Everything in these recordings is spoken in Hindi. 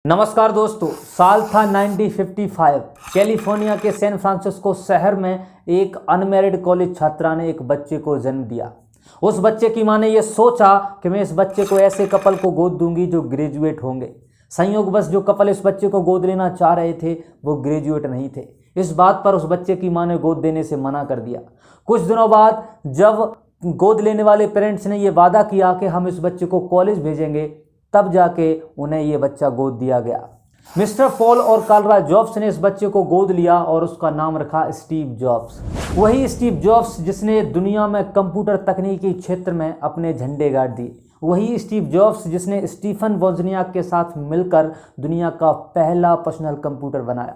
नमस्कार दोस्तों, साल था 1955। कैलिफोर्निया के सैन फ्रांसिस्को शहर में एक अनमैरिड कॉलेज छात्रा ने एक बच्चे को जन्म दिया। उस बच्चे की मां ने यह सोचा कि मैं इस बच्चे को ऐसे कपल को गोद दूंगी जो ग्रेजुएट होंगे। संयोगवश जो कपल इस बच्चे को गोद लेना चाह रहे थे वो ग्रेजुएट नहीं थे। इस बात पर उस बच्चे की मां ने गोद देने से मना कर दिया। कुछ दिनों बाद जब गोद लेने वाले पेरेंट्स ने यह वादा किया कि हम इस बच्चे को कॉलेज भेजेंगे, तब जाके उन्हें ये बच्चा गोद दिया गया। मिस्टर पॉल और कार्ला जॉब्स ने इस बच्चे को गोद लिया और उसका नाम रखा स्टीव जॉब्स। वही स्टीव जॉब्स जिसने दुनिया में कंप्यूटर तकनीकी क्षेत्र में अपने झंडे गाड़ दिए। वही स्टीव जॉब्स जिसने स्टीफन वोज़नियाक के साथ मिलकर दुनिया का पहला पर्सनल कंप्यूटर बनाया।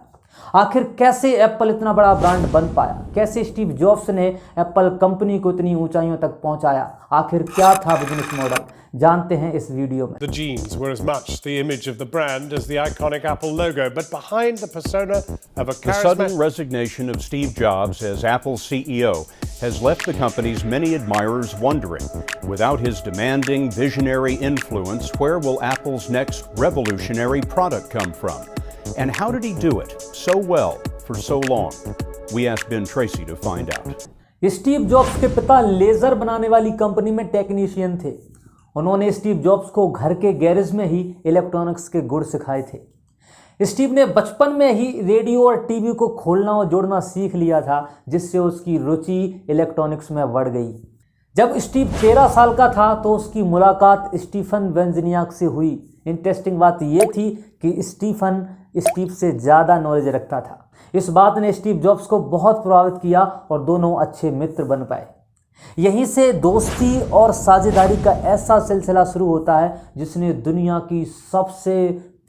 आखिर कैसे एप्पल इतना बड़ा ब्रांड बन पाया? कैसे स्टीव जॉब्स ने एप्पल कंपनी को इतनी ऊंचाइयों तक पहुंचाया? आखिर क्या था बिजनेस मॉडल? जानते हैं इस वीडियो में। The jeans were as much the image of the brand as the iconic Apple logo, but behind the persona of a The sudden resignation of Steve Jobs as Apple's CEO has left the company's many admirers wondering, without his demanding, visionary influence, where will Apple's next revolutionary product come from? And how did he do it so well for so long? We asked Ben Tracy to find out. Steve jobs के पिता लेजर बनाने वाली कंपनी में टेक्नीशियन थे। उन्होंने स्टीव जॉब्स को घर के गैरेज में ही इलेक्ट्रॉनिक्स के गुण सिखाए थे। स्टीव ने बचपन में ही रेडियो और टीवी को खोलना और जोड़ना सीख लिया था, जिससे उसकी रुचि इलेक्ट्रॉनिक्स में बढ़ गई। जब स्टीव 13 साल का था तो उसकी मुलाकात स्टीफन वोज़नियाक से हुई। इंटरेस्टिंग बात यह थी कि स्टीफन स्टीव से ज़्यादा नॉलेज रखता था। इस बात ने स्टीव जॉब्स को बहुत प्रभावित किया और दोनों अच्छे मित्र बन पाए। यहीं से दोस्ती और साझेदारी का ऐसा सिलसिला शुरू होता है जिसने दुनिया की सबसे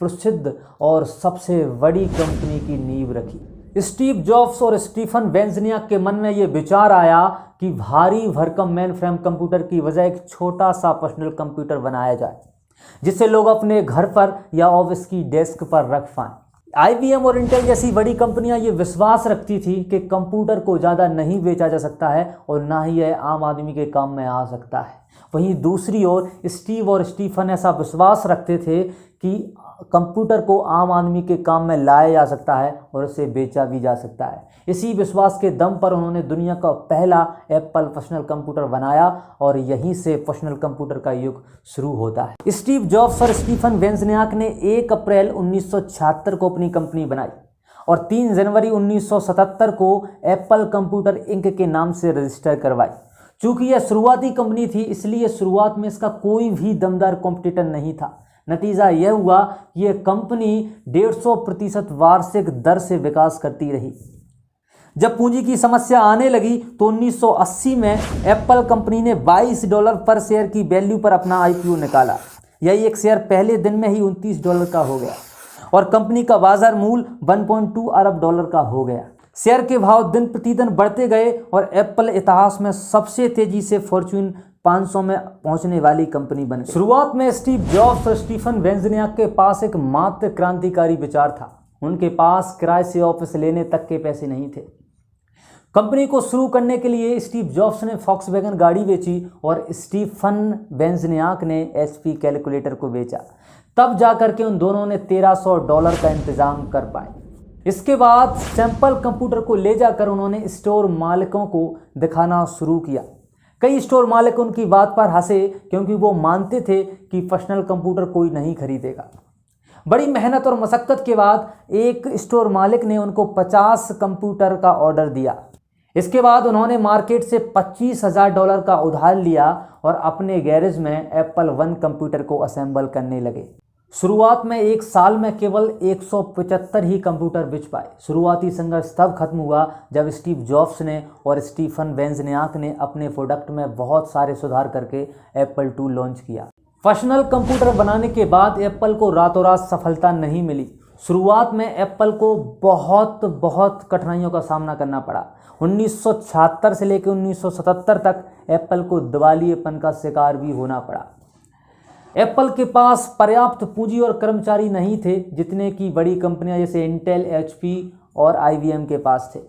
प्रसिद्ध और सबसे बड़ी कंपनी की नींव रखी। स्टीव जॉब्स और स्टीफन वोज़नियाक के मन में ये विचार आया कि भारी भरकम मेन फ्रेम कंप्यूटर की बजाय एक छोटा सा पर्सनल कंप्यूटर बनाया जाए, जिसे लोग अपने घर पर या ऑफिस की डेस्क पर रख पाएं। IBM और इंटेल जैसी बड़ी कंपनियां ये विश्वास रखती थी कि कंप्यूटर को ज़्यादा नहीं बेचा जा सकता है और ना ही यह आम आदमी के काम में आ सकता है। वहीं दूसरी ओर स्टीव और स्टीफन ऐसा विश्वास रखते थे कि कंप्यूटर को आम आदमी के काम में लाया जा सकता है और उसे बेचा भी जा सकता है। इसी विश्वास के दम पर उन्होंने दुनिया का पहला एप्पल पर्सनल कंप्यूटर बनाया और यहीं से पर्सनल कंप्यूटर का युग शुरू होता है। स्टीव जॉब्स और स्टीफन वोज़नियाक ने 1 अप्रैल 1976 को अपनी कंपनी बनाई और 3 जनवरी 1977 को एप्पल कंप्यूटर इंक के नाम से रजिस्टर करवाई। चूँकि यह शुरुआती कंपनी थी, इसलिए शुरुआत में इसका कोई भी दमदार कॉम्पिटिटर नहीं था। नतीजा यह हुआ कि यह कंपनी 150% वार्षिक दर से विकास करती रही। जब पूंजी की समस्या आने लगी तो 1980 में एप्पल कंपनी ने $22 पर शेयर की वैल्यू पर अपना IPO निकाला। यही एक शेयर पहले दिन में ही $29 का हो गया और कंपनी का बाजार मूल्य $1.2 अरब का हो गया। शेयर के भाव दिन प्रतिदिन बढ़ते गए और एप्पल इतिहास में सबसे तेजी से फॉर्च्यून 500 में पहुंचने वाली कंपनी बन गई। शुरुआत में स्टीव जॉब्स और स्टीफन वोज़नियाक के पास एक मात्र क्रांतिकारी विचार था। उनके पास किराए से ऑफिस लेने तक के पैसे नहीं थे। कंपनी को शुरू करने के लिए स्टीव जॉब्स ने फॉक्सवैगन गाड़ी बेची और स्टीफन वोज़नियाक ने HP कैलकुलेटर को बेचा। तब जाकर के उन दोनों ने $1300 का इंतजाम कर पाए। इसके बाद सैंपल कंप्यूटर को ले जाकर उन्होंने स्टोर मालिकों को दिखाना शुरू किया। कई स्टोर मालिक उनकी बात पर हंसे क्योंकि वो मानते थे कि पर्सनल कंप्यूटर कोई नहीं खरीदेगा। बड़ी मेहनत और मशक्क़त के बाद एक स्टोर मालिक ने उनको 50 कंप्यूटर का ऑर्डर दिया। इसके बाद उन्होंने मार्केट से $25,000 का उधार लिया और अपने गैरेज में एप्पल 1 कंप्यूटर को असेंबल करने लगे। शुरुआत में 1 साल में केवल 175 ही कंप्यूटर बेच पाए। शुरुआती संघर्ष तब खत्म हुआ जब स्टीव जॉब्स ने और स्टीफन वोज़नियाक ने अपने प्रोडक्ट में बहुत सारे सुधार करके एप्पल 2 लॉन्च किया। पर्सनल कंप्यूटर बनाने के बाद एप्पल को रातों रात सफलता नहीं मिली। शुरुआत में एप्पल को बहुत कठिनाइयों का सामना करना पड़ा। 1976 से लेकर 1977 तक एप्पल को दिवालियेपन का शिकार भी होना पड़ा। एप्पल के पास पर्याप्त पूंजी और कर्मचारी नहीं थे जितने की बड़ी कंपनियां जैसे इंटेल, HP और IBM के पास थे।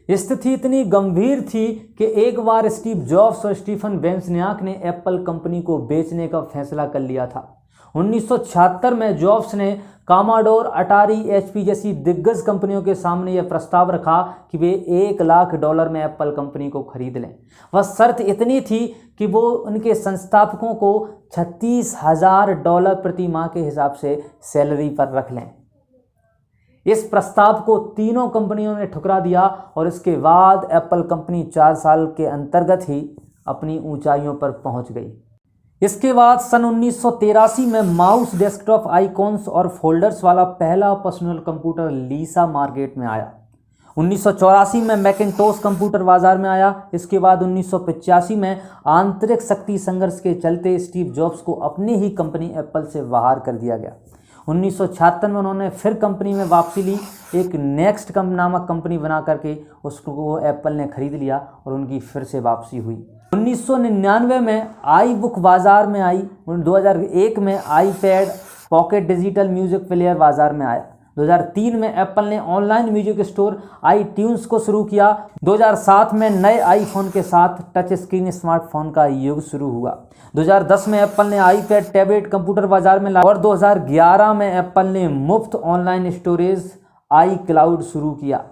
स्थिति इतनी गंभीर थी कि एक बार स्टीव जॉब्स और स्टीफन वोज़नियाक ने एप्पल कंपनी को बेचने का फैसला कर लिया था। 1976 में जॉब्स ने कॉमोडोर, अटारी, एचपी जैसी दिग्गज कंपनियों के सामने यह प्रस्ताव रखा कि वे $1 लाख में एप्पल कंपनी को खरीद लें। वह शर्त इतनी थी कि वो उनके संस्थापकों को $36,000 प्रति माह के हिसाब से सैलरी पर रख लें। इस प्रस्ताव को तीनों कंपनियों ने ठुकरा दिया और इसके बाद एप्पल कंपनी 4 साल के अंतर्गत ही अपनी ऊंचाइयों पर पहुंच गई। इसके बाद सन 1983 में माउस, डेस्कटॉप आइकॉन्स और फोल्डर्स वाला पहला पर्सनल कंप्यूटर लीसा मार्केट में आया। 1984 में मैकिन्टोश कंप्यूटर बाजार में आया। इसके बाद 1985 में आंतरिक शक्ति संघर्ष के चलते स्टीव जॉब्स को अपनी ही कंपनी एप्पल से बाहर कर दिया गया। 1976 में उन्होंने फिर कंपनी में वापसी ली। एक नेक्स्ट नामक कंपनी बना करके उसको एप्पल ने खरीद लिया और उनकी फिर से वापसी हुई। 1999 में आई बुक बाजार में आई। 2001 में iPad pocket digital music player बाजार में आया। 2003 में एप्पल ने ऑनलाइन म्यूजिक स्टोर iTunes को शुरू किया। 2007 में नए आईफोन के साथ टच स्क्रीन स्मार्टफोन का युग शुरू हुआ। 2010 में एप्पल ने आईपैड टैबलेट कंप्यूटर बाजार में लाया और 2011 में एप्पल ने मुफ्त ऑनलाइन स्टोरेज iCloud शुरू किया।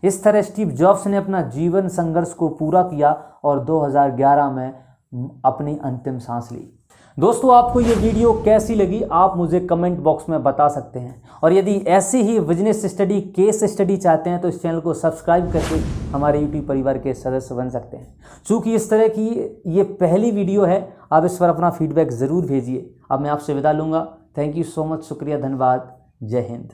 इस तरह स्टीव जॉब्स ने अपना जीवन संघर्ष को पूरा किया और 2011 में अपनी अंतिम सांस ली। दोस्तों, आपको ये वीडियो कैसी लगी आप मुझे कमेंट बॉक्स में बता सकते हैं और यदि ऐसी ही बिजनेस स्टडी, केस स्टडी चाहते हैं तो इस चैनल को सब्सक्राइब करके हमारे यूट्यूब परिवार के सदस्य बन सकते हैं। चूँकि इस तरह की ये पहली वीडियो है, आप इस पर अपना फीडबैक ज़रूर भेजिए। अब मैं आपसे विदा लूँगा। थैंक यू सो मच, शुक्रिया, धन्यवाद, जय हिंद।